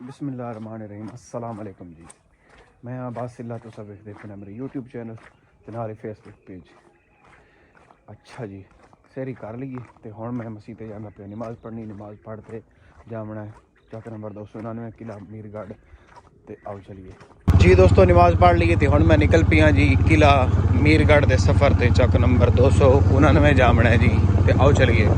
बिस्मिल्लाहिर्रहमानिर्रहीम अस्सलाम वालेकुम जी। मैं अब्बास सिल्ला तो सब देखते हैं मेरे यूट्यूब चैनल ते नाले फेसबुक पेज। अच्छा जी, सैरी कर लीए तो हुण मैं मसीह ते जाना पे नमाज़ पढ़नी। नमाज़ पढ़ के जामना है चक नंबर 299 किला मीरगढ़। ते आओ चलिए जी दोस्तों, नमाज़ पढ़ लीए तो हुण मैं निकल पिया जी किला मीरगढ़ के सफ़र ते चक नंबर 299 जामना है जी। तो आओ चलिए।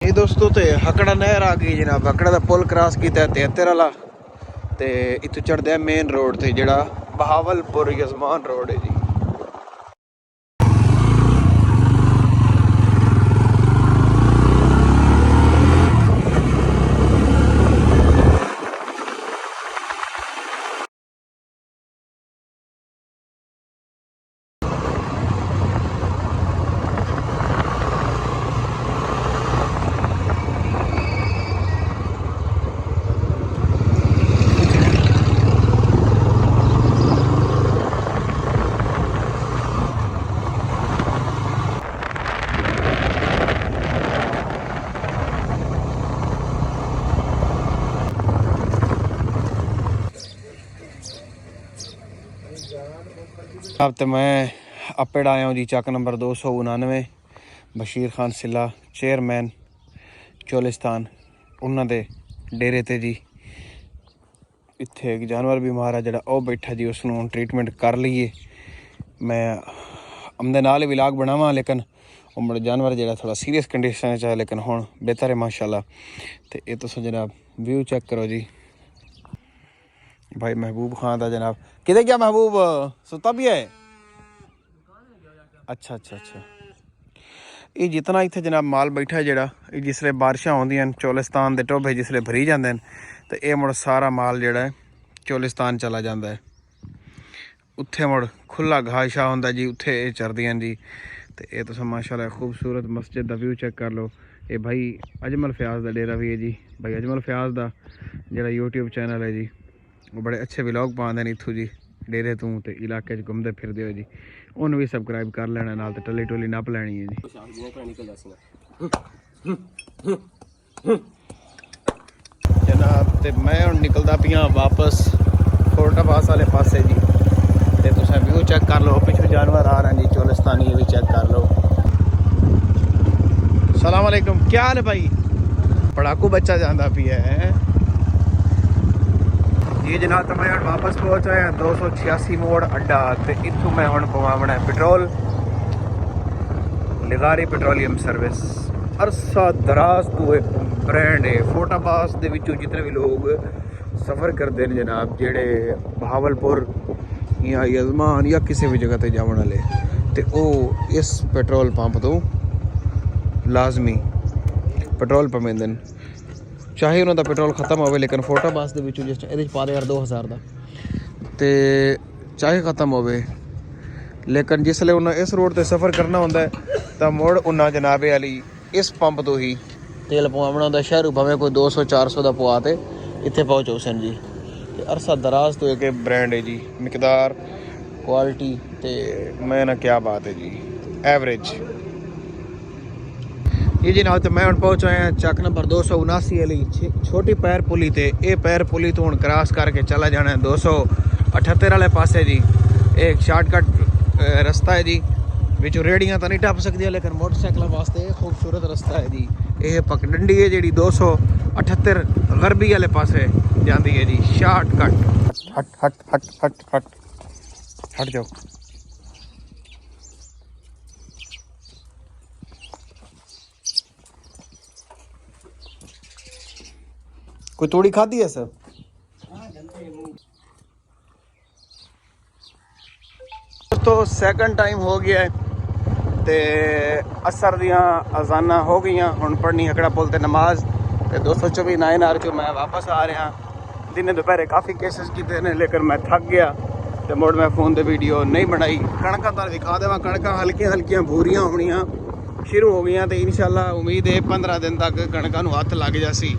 ये दोस्तों तो हकड़ा नहर आ गई जनाब। हकड़ा का पुल क्रॉस किया 73 वाला ते इत्थों चढ़दे मेन रोड ते जड़ा बहावलपुर यजमान रोड है जी। अब तो मैं अपेड़ आया हूँ जी चक नंबर 299। बशीर खान सिला चेयरमैन चोलिस्तान उन्होंने डेरे ते जी। इत्थे एक जानवर बीमार है जड़ा ओ बैठा जी, उसनों ट्रीटमेंट कर लीए। मैं अमदे नाल ही विलाग बनावा लेकिन उमड़ जानवर जड़ा थोड़ा सीरियस कंडीशन है, लेकिन हुण बेहतर है माशाल्लाह। तो ये तुस जनाब व्यू चेक करो जी। भाई महबूब खान का जनाब किधर गया? महबूब सुता भी है? अच्छा अच्छा अच्छा। ये जितना इत्थे जनाब माल बैठा है जड़ा, जिसले बारिशां आउंदियां चोलिस्तान के टोभे जिसले भरी जाते हैं तो ये मुड़ सारा माल जड़ा है चोलिस्तान चला जाता है। उत्थे मुड़ खुला घाह शाह होंदा जी, उत्थे ये चरदियां जी। तो ये तुस माशाल्लाह खूबसूरत मस्जिद का व्यू चेक कर लो। ये भाई अजमल फयाज का डेरा भी है जी। भाई अजमल फयाज का जड़ा यूट्यूब चैनल है जी, वो बड़े अच्छे व्लॉग पाते हैं इत्थों जी डेरे तू तो इलाके घूमते फिरते हो जी। उन्होंने भी सबसक्राइब कर लेना, नाल ते टली टोली नप लैनी है जी। जनाब ते मैं हुण निकलदा पिया वापस फोर्टाबास वाले पासे जी। ते तुसें व्यू चेक कर लो, पिछू जानवर आ रहे हैं जी चोलिस्तानी, भी चेक कर लो। सलाम वालेकुम, क्या हाल है भाई? पढ़ाकू बच्चा जाता पिया है ये जनाब। तो मैं वापस पहुंचा है 286 मोड़ अड्डा। तो इतों मैं हुण पवावना है पेट्रोल लिगारी पेट्रोलियम सर्विस। अरसा दराज तो एक ब्रांड है फोर्टाबास दे विचों जितने भी लोग सफ़र करते हैं जनाब, जेड़े बहावलपुर या यजमान या किसी भी जगह पर जाने वाले, तो वो इस पेट्रोल पंप तो लाजमी पेट्रोल पवेंदे। चाहे उन्होंने पेट्रोल खत्म हो, लेकिन फोर्टाबास के जिस ये पा दे यार 2000 का तो चाहे खत्म हो, लेकिन जिसले उन्हें इस रोड पर सफ़र करना होंगे तो मुड़ उन्हें जनाबे वाली इस पंप तो ही तेल पवाना होंगे। शहरू भावें कोई 200-400 का पवा तो इतने पहुँचो सन जी। अरसा दराज तो एक ब्रांड है जी, मिकदार क्वालिटी तो मैं ना क्या बात है जी, एवरेज ये जी। ना तो मैं हम पहुँच आया चक नंबर 279 वाली छोटी पैर पुली ते। ये पैर पुली तो हूँ क्रॉस करके चला जाना है 278 वाले पासे जी। एक शार्टकट रास्ता है जी, बिचों रेहड़ियाँ तो नहीं टप सकती, लेकिन मोटरसाइकिलों वास्ते खूबसूरत रास्ता है जी। ये पगडंडी है जी 278 गरबी वाले पासे जाती है जी, शार्टकट। हट हट हट हट हट हट जाओ। कोई तोड़ी खाधी है सर? दोस्तों सैकंड टाइम हो गया है ते असर दियाँ अजाना हो गई। हुण पढ़नी हकड़ा पुल ते नमाज ते 224 9R चो मैं वापस आ रहा। दिन दोपहर काफ़ी केसेस किए ने, लेकिन मैं थक गया तो मुड़ मैं फोन ते वीडियो नहीं बनाई। कणकां तुहानूं दिखा देवां, कणकां हल्कियां हल्कियां भूरियां होनियां शुरू हो गई तो इंशाल्लाह उम्मीद है 15 दिन तक कणकां नूं हत्थ लग जासी।